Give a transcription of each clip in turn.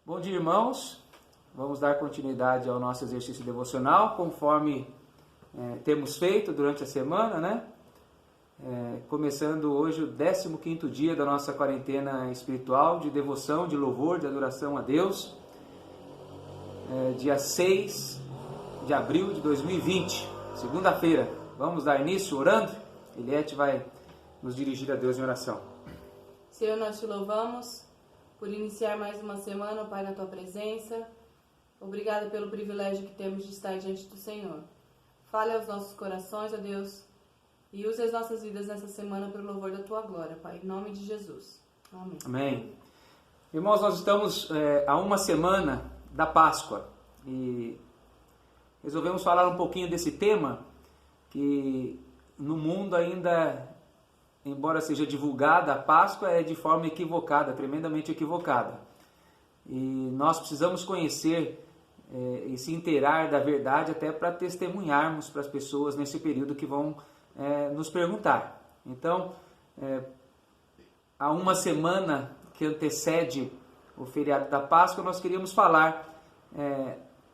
Bom dia, irmãos. Vamos dar continuidade ao nosso exercício devocional, conforme temos feito durante a semana, né? Começando hoje o 15º dia da nossa quarentena espiritual, de devoção, de louvor, de adoração a Deus. Dia 6 de abril de 2020, segunda-feira. Vamos dar início orando? Eliette vai nos dirigir a Deus em oração. Senhor, nós te louvamos por iniciar mais uma semana, Pai, na Tua presença. Obrigada pelo privilégio que temos de estar diante do Senhor. Fale aos nossos corações, ó Deus, e use as nossas vidas nessa semana para o louvor da Tua glória, Pai, em nome de Jesus. Amém. Amém. Irmãos, nós estamos há uma semana da Páscoa e resolvemos falar um pouquinho desse tema que no mundo ainda, embora seja divulgada a Páscoa, é de forma equivocada, tremendamente equivocada. E nós precisamos conhecer e se inteirar da verdade até para testemunharmos para as pessoas nesse período que vão nos perguntar. Então, há uma semana que antecede o feriado da Páscoa, nós queríamos falar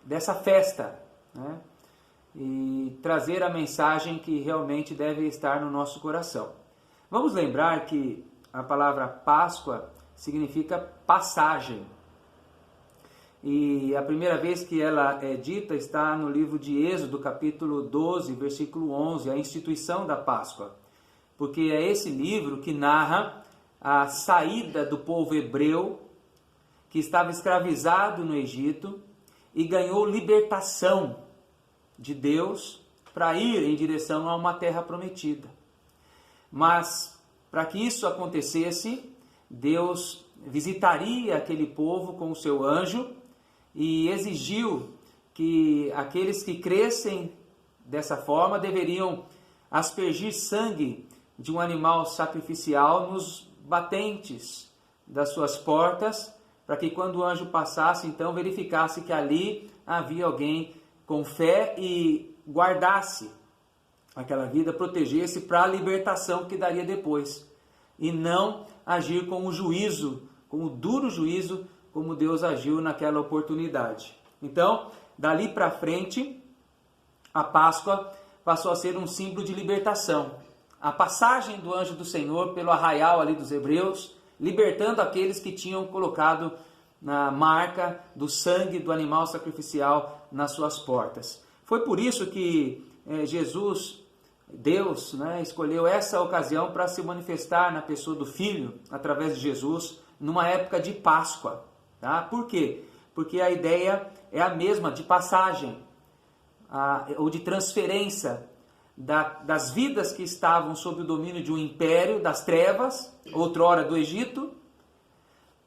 dessa festa, né? E trazer a mensagem que realmente deve estar no nosso coração. Vamos lembrar que a palavra Páscoa significa passagem. E a primeira vez que ela é dita está no livro de Êxodo, capítulo 12, versículo 11, a instituição da Páscoa. Porque é esse livro que narra a saída do povo hebreu que estava escravizado no Egito e ganhou libertação de Deus para ir em direção a uma terra prometida. Mas, para que isso acontecesse, Deus visitaria aquele povo com o seu anjo e exigiu que aqueles que crescem dessa forma deveriam aspergir sangue de um animal sacrificial nos batentes das suas portas, para que quando o anjo passasse, então verificasse que ali havia alguém com fé e guardasse aquela vida, protegesse para a libertação que daria depois. E não agir com o juízo, com o duro juízo, como Deus agiu naquela oportunidade. Então, dali para frente, a Páscoa passou a ser um símbolo de libertação. A passagem do anjo do Senhor pelo arraial ali dos hebreus, libertando aqueles que tinham colocado na marca do sangue do animal sacrificial nas suas portas. Foi por isso que Deus, escolheu essa ocasião para se manifestar na pessoa do Filho, através de Jesus, numa época de Páscoa. Tá? Por quê? Porque a ideia é a mesma, de passagem, ou de transferência das vidas que estavam sob o domínio de um império das trevas, outrora do Egito,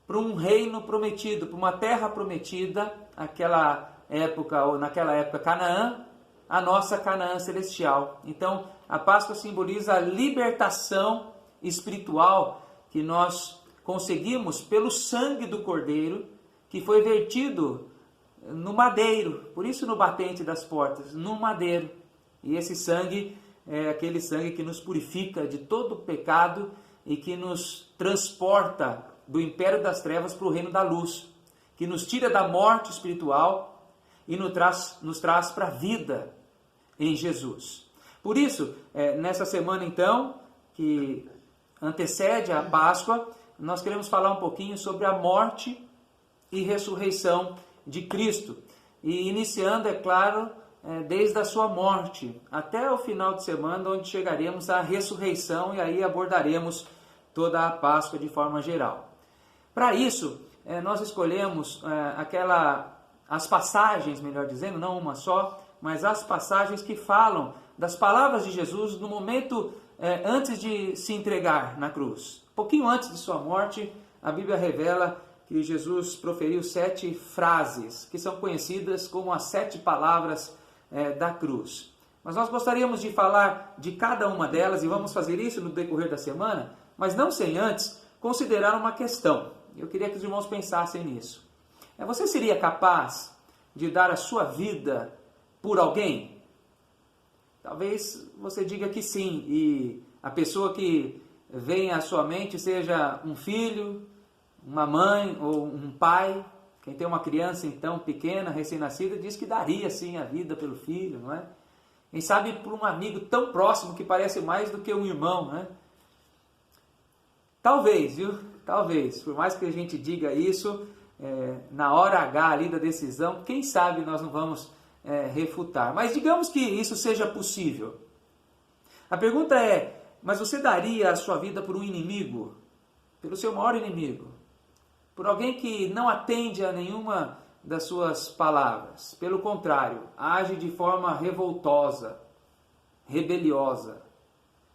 para um reino prometido, para uma terra prometida, naquela época Canaã, a nossa Canaã celestial. Então, a Páscoa simboliza a libertação espiritual que nós conseguimos pelo sangue do Cordeiro, que foi vertido no madeiro, por isso no batente das portas, no madeiro. E esse sangue é aquele sangue que nos purifica de todo o pecado e que nos transporta do império das trevas para o reino da luz, que nos tira da morte espiritual e nos traz para a vida em Jesus. Por isso, nessa semana então, que antecede a Páscoa, nós queremos falar um pouquinho sobre a morte e ressurreição de Cristo. E iniciando, é claro, desde a sua morte até o final de semana, onde chegaremos à ressurreição e aí abordaremos toda a Páscoa de forma geral. Para isso, nós escolhemos as passagens, melhor dizendo, não uma só, mas as passagens que falam das palavras de Jesus no momento antes de se entregar na cruz. Pouquinho antes de sua morte, a Bíblia revela que Jesus proferiu 7 frases, que são conhecidas como as 7 palavras da cruz. Mas nós gostaríamos de falar de cada uma delas, e vamos fazer isso no decorrer da semana, mas não sem antes considerar uma questão. Eu queria que os irmãos pensassem nisso. Você seria capaz de dar a sua vida por alguém? Talvez você diga que sim, e a pessoa que vem à sua mente seja um filho, uma mãe ou um pai, Quem tem uma criança então pequena, recém-nascida, diz que daria sim a vida pelo filho, não é? Quem sabe por um amigo tão próximo que parece mais do que um irmão, né? Talvez, viu? Talvez, por mais que a gente diga isso, na hora H ali da decisão, quem sabe nós não vamos refutar. Mas digamos que isso seja possível. A pergunta é, mas você daria a sua vida por um inimigo? Pelo seu maior inimigo? Por alguém que não atende a nenhuma das suas palavras? Pelo contrário, age de forma revoltosa, rebeliosa.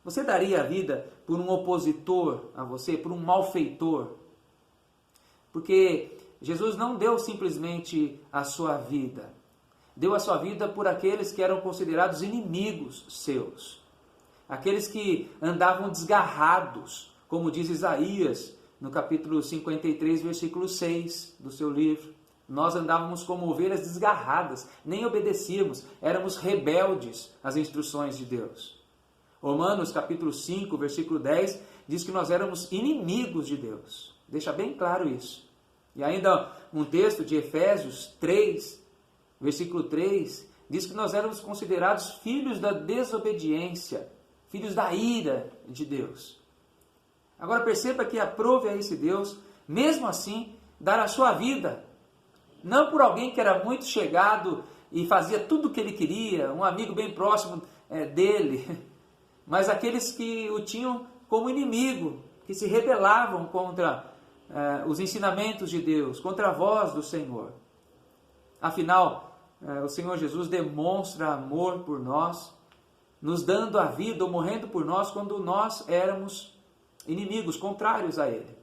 Você daria a vida por um opositor a você, por um malfeitor? Porque Jesus não deu simplesmente a sua vida. Deu a sua vida por aqueles que eram considerados inimigos seus. Aqueles que andavam desgarrados, como diz Isaías, no capítulo 53, versículo 6 do seu livro. Nós andávamos como ovelhas desgarradas, nem obedecíamos, éramos rebeldes às instruções de Deus. Romanos capítulo 5, versículo 10, diz que nós éramos inimigos de Deus. Deixa bem claro isso. E ainda um texto de Efésios 3, versículo 3, diz que nós éramos considerados filhos da desobediência, filhos da ira de Deus. Agora perceba que aprove a esse Deus, mesmo assim, dar a sua vida. Não por alguém que era muito chegado e fazia tudo o que ele queria, um amigo bem próximo dele, mas aqueles que o tinham como inimigo, que se rebelavam contra os ensinamentos de Deus, contra a voz do Senhor. Afinal, o Senhor Jesus demonstra amor por nós, nos dando a vida ou morrendo por nós quando nós éramos inimigos, contrários a Ele.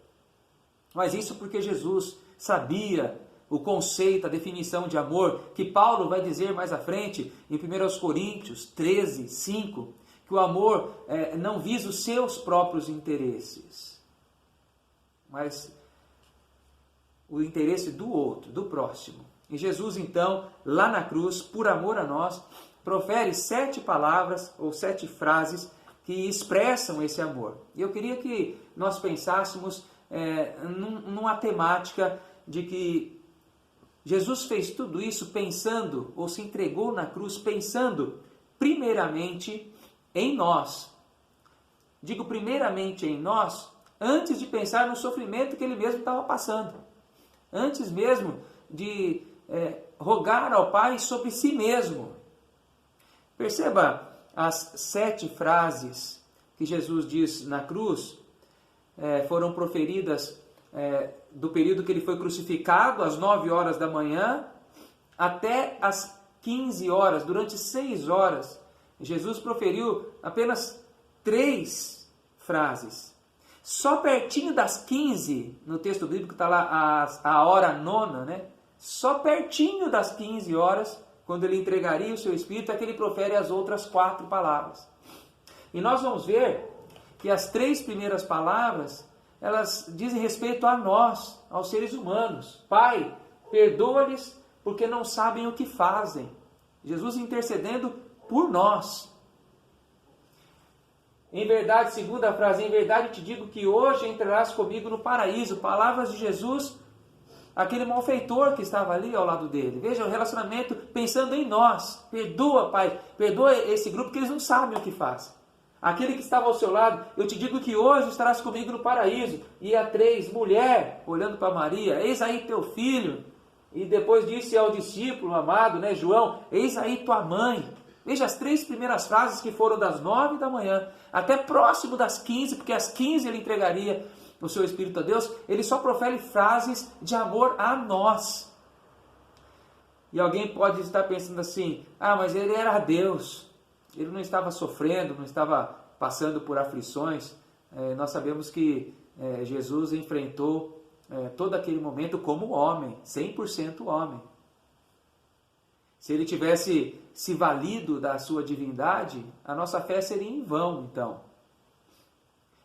Mas isso porque Jesus sabia o conceito, a definição de amor, que Paulo vai dizer mais à frente, em 1 Coríntios 13, 5, que o amor não visa os seus próprios interesses, mas o interesse do outro, do próximo. E Jesus, então, lá na cruz, por amor a nós, profere 7 palavras ou 7 frases que expressam esse amor. E eu queria que nós pensássemos numa temática de que Jesus fez tudo isso pensando, ou se entregou na cruz pensando, primeiramente em nós. Digo primeiramente em nós, antes de pensar no sofrimento que ele mesmo estava passando. Antes mesmo de rogar ao Pai sobre si mesmo. Perceba as 7 frases que Jesus diz na cruz, foram proferidas do período que ele foi crucificado, às 9 horas da manhã, até às 15 horas, durante 6 horas. Jesus proferiu apenas 3 frases. Só pertinho das 15, no texto bíblico está lá a hora nona, né? Só pertinho das 15 horas, quando ele entregaria o seu Espírito, é que ele profere as outras 4 palavras. E nós vamos ver que as 3 primeiras palavras, elas dizem respeito a nós, aos seres humanos. Pai, perdoa-lhes porque não sabem o que fazem. Jesus intercedendo por nós. Em verdade, segunda frase, em verdade te digo que hoje entrarás comigo no paraíso. Palavras de Jesus, aquele malfeitor que estava ali ao lado dele. Veja o relacionamento pensando em nós. Perdoa, Pai, perdoa esse grupo que eles não sabem o que faz. Aquele que estava ao seu lado, eu te digo que hoje estarás comigo no paraíso. E a 3, mulher, olhando para Maria, eis aí teu filho. E depois disse ao discípulo amado, né, João, eis aí tua mãe. Veja as 3 primeiras frases que foram das 9 da manhã até próximo das 15, porque às 15 ele entregaria o seu Espírito a Deus. Ele só profere frases de amor a nós. E alguém pode estar pensando assim, mas ele era Deus, ele não estava sofrendo, não estava passando por aflições. Nós sabemos que Jesus enfrentou todo aquele momento como homem, 100% homem. Se ele tivesse se valido da sua divindade, a nossa fé seria em vão, então.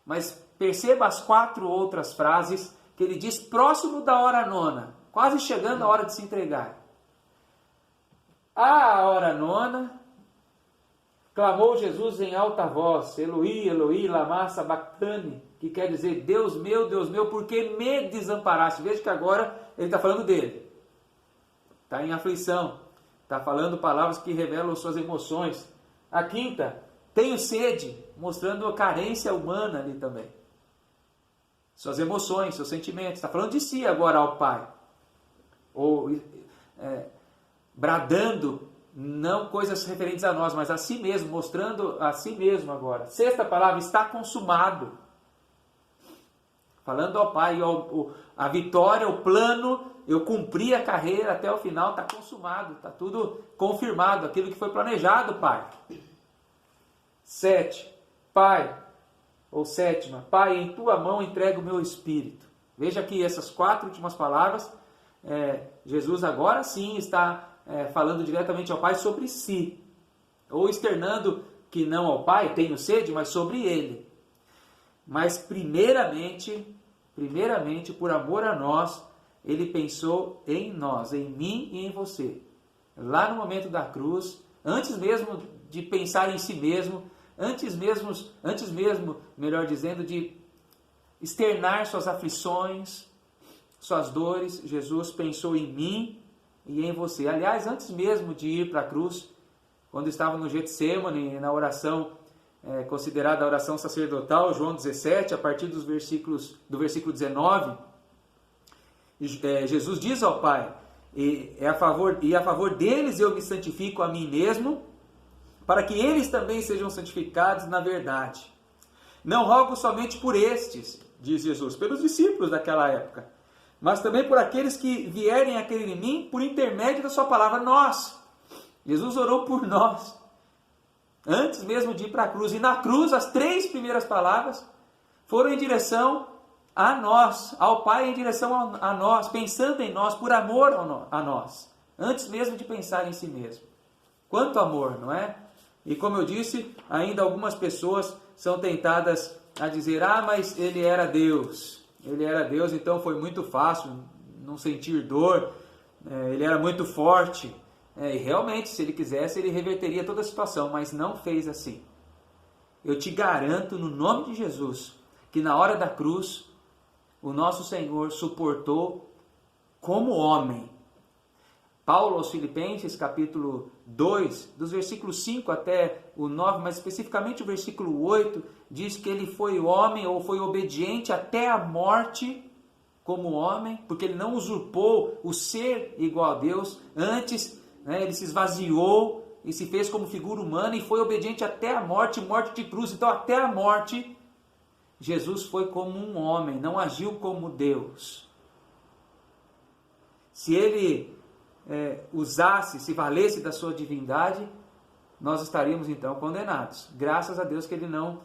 Mas perceba as 4 outras frases que ele diz próximo da hora nona, quase chegando a hora de se entregar. À hora nona, clamou Jesus em alta voz, Eloi, Eloi, lama sabachthani, que quer dizer, Deus meu, por que me desamparaste? Veja que agora ele está falando dele. está em aflição, está falando palavras que revelam suas emoções. A quinta, tenho sede, mostrando a carência humana ali também. Suas emoções, seus sentimentos. Está falando de si agora ao Pai. Ou bradando, não coisas referentes a nós, mas a si mesmo, mostrando a si mesmo agora. Sexta palavra, está consumado. Falando ao Pai, a vitória, o plano, eu cumpri a carreira até o final, está consumado, está tudo confirmado, aquilo que foi planejado, Pai. 7, Pai, ou sétima, Pai, em tua mão entrego o meu espírito. Veja aqui essas 4 últimas palavras, Jesus agora sim está falando diretamente ao Pai sobre si, ou externando que não ao Pai, tenho sede, mas sobre Ele. Mas primeiramente, por amor a nós, Ele pensou em nós, em mim e em você. Lá no momento da cruz, antes mesmo de pensar em si mesmo, antes mesmo, melhor dizendo, de externar suas aflições, suas dores, Jesus pensou em mim e em você. Aliás, antes mesmo de ir para a cruz, quando estava no Getsemane, na oração considerada a oração sacerdotal, João 17, a partir do versículo 19, Jesus diz ao Pai, a favor deles eu me santifico a mim mesmo, para que eles também sejam santificados na verdade. Não rogo somente por estes, diz Jesus, pelos discípulos daquela época, mas também por aqueles que vierem a crer em mim por intermédio da sua palavra, nós. Jesus orou por nós, antes mesmo de ir para a cruz. E na cruz, as 3 primeiras palavras foram em direção a nós, ao Pai em direção a nós, pensando em nós, por amor a nós, antes mesmo de pensar em si mesmo. Quanto amor, não é? E como eu disse, ainda algumas pessoas são tentadas a dizer, mas ele era Deus, então foi muito fácil não sentir dor, ele era muito forte, e realmente, se ele quisesse, ele reverteria toda a situação, mas não fez assim. Eu te garanto, no nome de Jesus, que na hora da cruz, o nosso Senhor suportou como homem. Paulo aos Filipenses, capítulo 2, dos versículos 5 até o 9, mas especificamente o versículo 8, diz que ele foi homem ou foi obediente até a morte como homem, porque ele não usurpou o ser igual a Deus. Antes, ele se esvaziou e se fez como figura humana e foi obediente até a morte de cruz. Então, até a morte, Jesus foi como um homem, não agiu como Deus. Se ele se valesse da sua divindade, nós estaríamos então condenados. Graças a Deus que ele não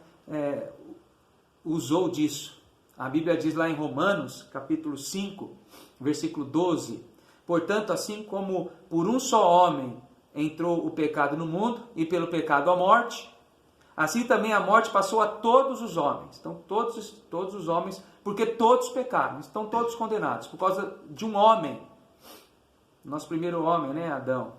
usou disso. A Bíblia diz lá em Romanos, capítulo 5, versículo 12, portanto, assim como por um só homem entrou o pecado no mundo, e pelo pecado a morte, assim também a morte passou a todos os homens. Então, todos os homens, porque todos pecaram, estão todos condenados, por causa de um homem. Nosso primeiro homem, Adão.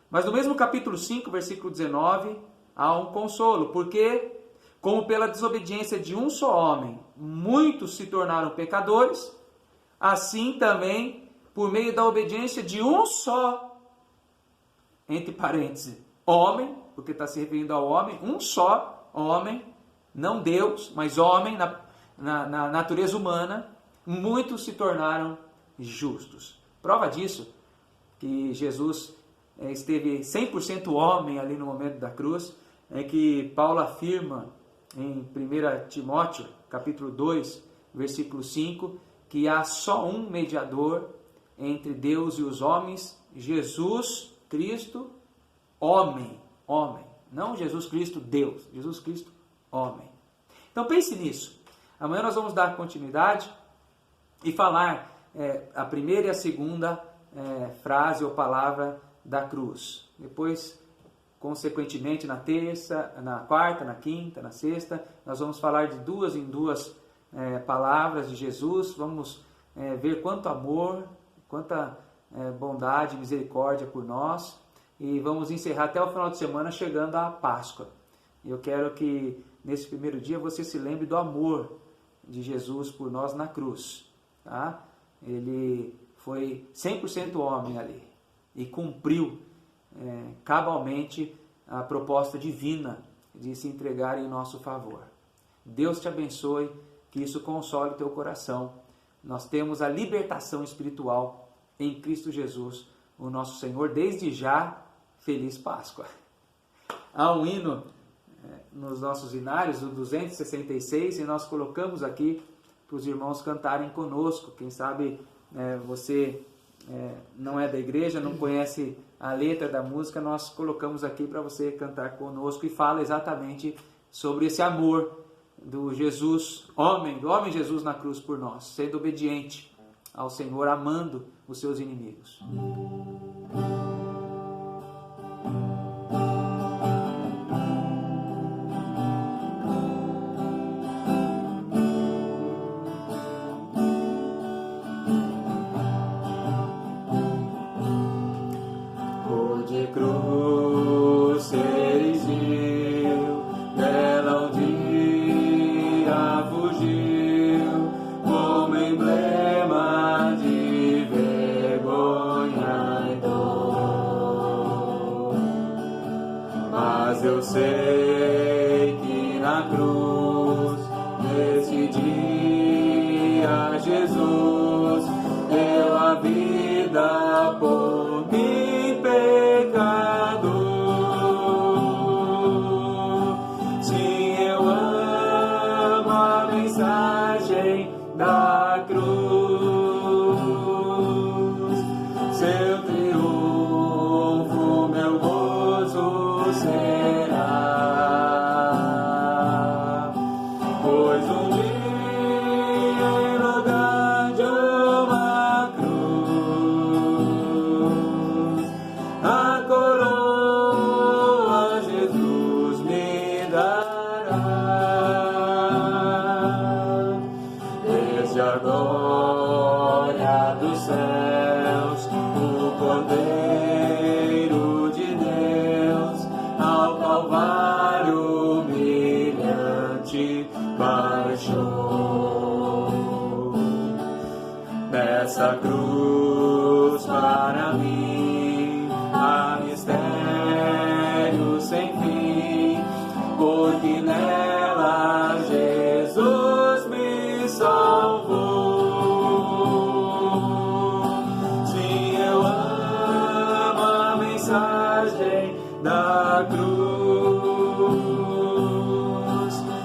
Mas no mesmo capítulo 5, versículo 19, há um consolo, porque, como pela desobediência de um só homem, muitos se tornaram pecadores, assim também, por meio da obediência de um só, entre parênteses, homem, porque está se referindo ao homem, um só homem, não Deus, mas homem na natureza humana, muitos se tornaram justos. Prova disso, que Jesus esteve 100% homem ali no momento da cruz, é que Paulo afirma em 1 Timóteo, capítulo 2, versículo 5, que há só um mediador entre Deus e os homens, Jesus Cristo, homem, não Jesus Cristo Deus, Jesus Cristo homem. Então pense nisso. Amanhã nós vamos dar continuidade e falar a primeira e a segunda frase ou palavra da cruz. Depois, consequentemente, na terça, na quarta, na quinta, na sexta, nós vamos falar de 2 em 2 palavras de Jesus. Vamos ver quanto amor, quanta bondade e misericórdia por nós. E vamos encerrar até o final de semana chegando à Páscoa. Eu quero que nesse primeiro dia você se lembre do amor de Jesus por nós na cruz. Tá? Ele foi 100% homem ali. e cumpriu cabalmente a proposta divina de se entregar em nosso favor. Deus te abençoe, que isso console o teu coração. Nós temos a libertação espiritual em Cristo Jesus, o nosso Senhor. Desde já, feliz Páscoa. Há um hino nos nossos hinários, o 266, e nós colocamos aqui para os irmãos cantarem conosco. Quem sabe você não é da igreja, não conhece a letra da música, nós colocamos aqui para você cantar conosco, e fala exatamente sobre esse amor do Jesus, do homem Jesus na cruz por nós, sendo obediente ao Senhor, amando os seus inimigos. Eu sei que na cruz, nesse dia, Jesus deu a vida por mim, pecador. Sim, eu amo a mensagem da cruz, seu triunfo, meu gozo será. Pois um dia, em lugar de uma cruz, a coroa Jesus me dará. Desde a glória dos céus, o Cordeiro de Deus, ao Calvário humilhante baixou. Nessa cruz para mim há mistério sem fim, porque nela Jesus me salvou. Sim, eu amo a mensagem da cruz,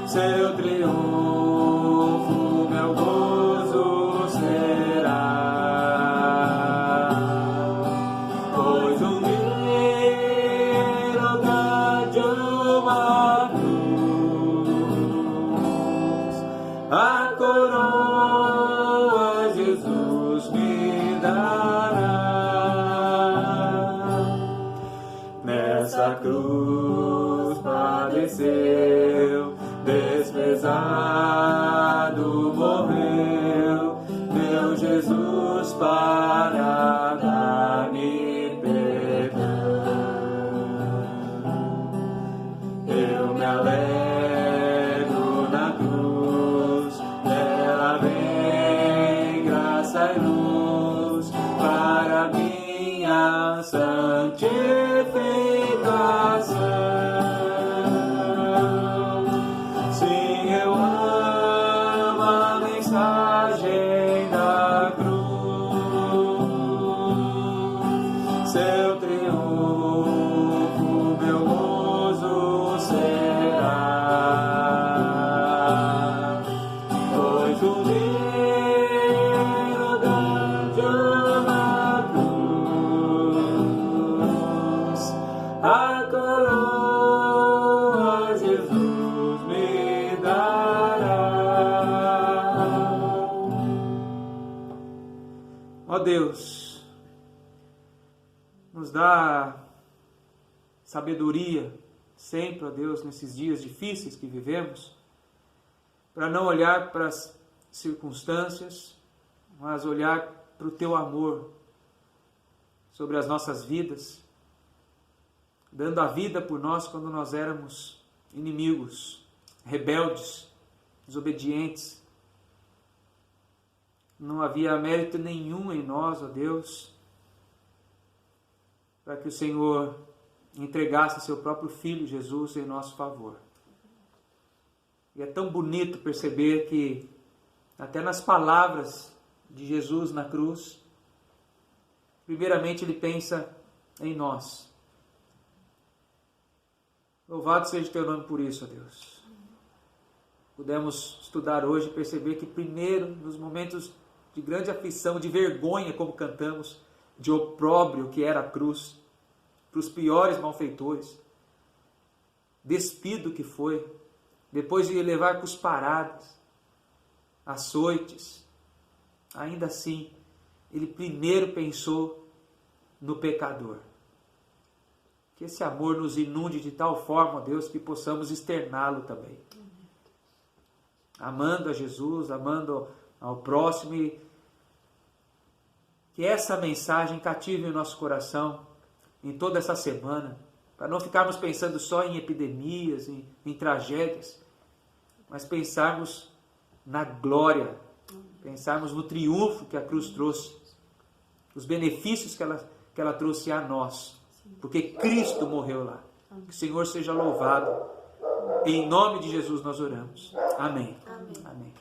seu triunfo, meu gozo será. Pois um dia, em lugar de uma cruz, a coroa Jesus me dará. Nessa cruz padeceu, desprezado morreu, meu Jesus para dar-me perdão. Eu me alegro na cruz, dela vem graça e luz para minha santificação. Sim, eu amo a mensagem da cruz, seu triunfo, meu gozo será. Pois um dia, em lugar de uma cruz, a coroa Jesus me dará. Ó Deus, nos dá sabedoria sempre, ó Deus, nesses dias difíceis que vivemos, para não olhar para as circunstâncias, mas olhar para o Teu amor sobre as nossas vidas, dando a vida por nós quando nós éramos inimigos, rebeldes, desobedientes. Não havia mérito nenhum em nós, ó Deus, para que o Senhor entregasse seu próprio Filho Jesus em nosso favor. E é tão bonito perceber que até nas palavras de Jesus na cruz, primeiramente ele pensa em nós. Louvado seja o teu nome por isso, ó Deus. Pudemos estudar hoje e perceber que primeiro, nos momentos de grande aflição, de vergonha, como cantamos, de opróbrio que era a cruz, para os piores malfeitores, despido que foi, depois de levar cusparadas, açoites, ainda assim, ele primeiro pensou no pecador. Que esse amor nos inunde de tal forma, Deus, que possamos externá-lo também. Amando a Jesus, amando ao próximo, e que essa mensagem cative o nosso coração em toda essa semana, para não ficarmos pensando só em epidemias, em tragédias, mas pensarmos na glória, pensarmos no triunfo que a cruz trouxe, os benefícios que ela trouxe a nós, porque Cristo morreu lá. Que o Senhor seja louvado. Em nome de Jesus nós oramos. Amém. Amém. Amém.